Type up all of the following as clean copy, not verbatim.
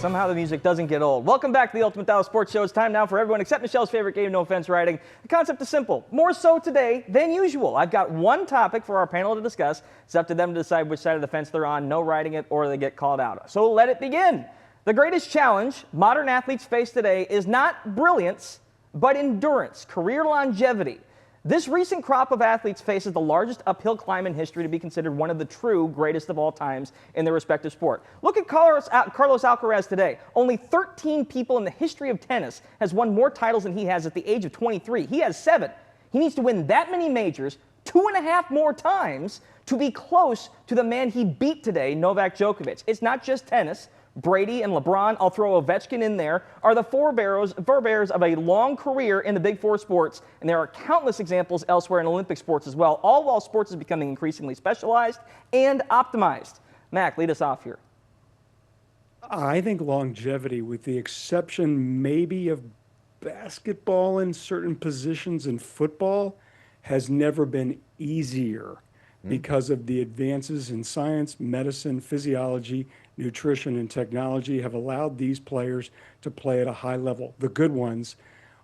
Somehow the music doesn't get old. Welcome back to the Ultimate Dallas Sports Show. It's time now for everyone except Michelle's favorite game, no offense writing. The concept is simple. More so today than usual. I've got one topic for our panel to discuss. It's up to them to decide which side of the fence they're on. No writing it or they get called out. So let it begin. The greatest challenge modern athletes face today is not brilliance, but endurance, career longevity. This recent crop of athletes faces the largest uphill climb in history to be considered one of the true greatest of all times in their respective sport. Look at Carlos Alcaraz today. Only 13 people in the history of tennis has won more titles than he has at the age of 23. He has 7. He needs to win that many majors 2.5 more times to be close to the man he beat today, Novak Djokovic. It's not just tennis. Brady and LeBron, I'll throw Ovechkin in there, are the forebearers of a long career in the big four sports, and there are countless examples elsewhere in Olympic sports as well, all while sports is becoming increasingly specialized and optimized. Mac, lead us off here. I think longevity, with the exception maybe of basketball in certain positions in football, has never been easier because of the advances in science, medicine, physiology, nutrition, and technology have allowed these players to play at a high level, the good ones,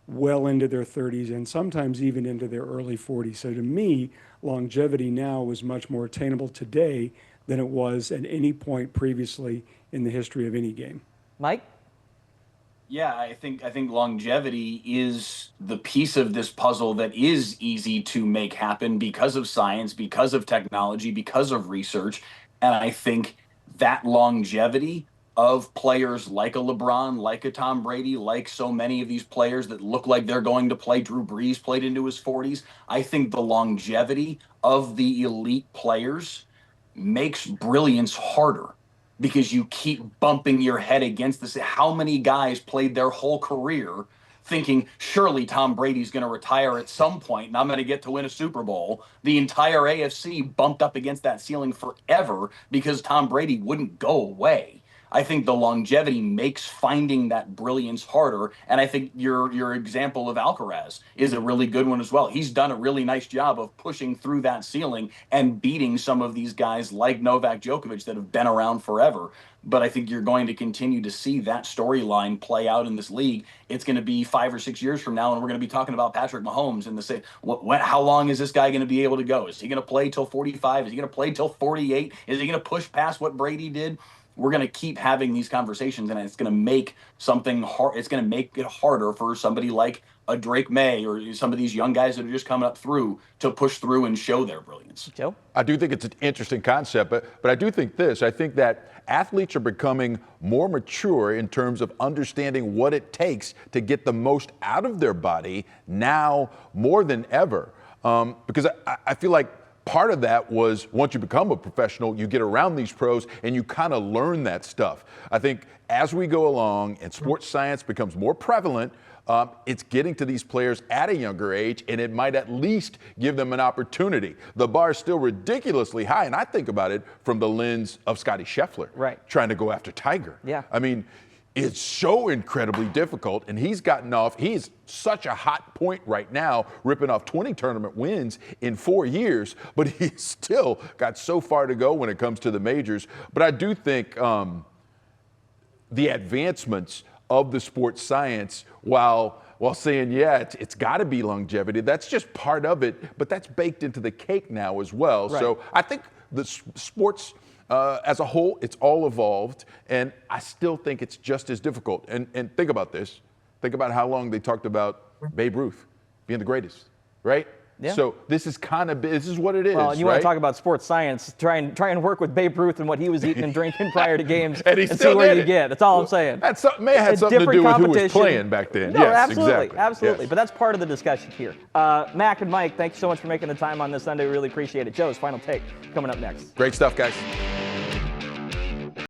well into their 30s and sometimes even into their early 40s. So to me, longevity now is much more attainable today than it was at any point previously in the history of any game. Mike? Yeah, I think longevity is the piece of this puzzle that is easy to make happen because of science, because of technology, because of research. And I think that longevity of players like a LeBron, like a Tom Brady, like so many of these players that look like they're going to play, Drew Brees played into his 40s. I think the longevity of the elite players makes brilliance harder, because you keep bumping your head against this. How many guys played their whole career thinking, surely Tom Brady's going to retire at some point and I'm going to get to win a Super Bowl? The entire AFC bumped up against that ceiling forever because Tom Brady wouldn't go away. I think the longevity makes finding that brilliance harder. And I think your example of Alcaraz is a really good one as well. He's done a really nice job of pushing through that ceiling and beating some of these guys like Novak Djokovic that have been around forever. But I think you're going to continue to see that storyline play out in this league. It's going to be 5 or 6 years from now, and we're going to be talking about Patrick Mahomes and how long is this guy going to be able to go? Is he going to play till 45? Is he going to play till 48? Is he going to push past what Brady did? We're going to keep having these conversations, and it's going to make something hard. It's going to make it harder for somebody like a Drake May or some of these young guys that are just coming up through to push through and show their brilliance. Joe? I do think it's an interesting concept, but I do think this. I think that athletes are becoming more mature in terms of understanding what it takes to get the most out of their body now more than ever. Because I feel like part of that was once you become a professional, you get around these pros and you kind of learn that stuff. I think as we go along and sports science becomes more prevalent, it's getting to these players at a younger age, and it might at least give them an opportunity. The bar is still ridiculously high, and I think about it from the lens of Scottie Scheffler, trying to go after Tiger. Yeah. I mean, it's so incredibly difficult, and he's such a hot point right now, ripping off 20 tournament wins in 4 years, but he's still got so far to go when it comes to the majors. But I do think the advancements of the sports science, while saying, yeah, it's got to be longevity, that's just part of it, but that's baked into the cake now as well. Right. So I think the sports as a whole, it's all evolved, and I still think it's just as difficult. And think about this. Think about how long they talked about Babe Ruth being the greatest, right? Yeah. So this is what it is. Well, and you want to talk about sports science, try and work with Babe Ruth and what he was eating and drinking prior to games and see where you get. That's all I'm saying. That may have had something to do with who was playing back then. No, yes, absolutely. Yes. But that's part of the discussion here. Mac and Mike, thank you so much for making the time on this Sunday. We really appreciate it. Joe's final take coming up next. Great stuff, guys.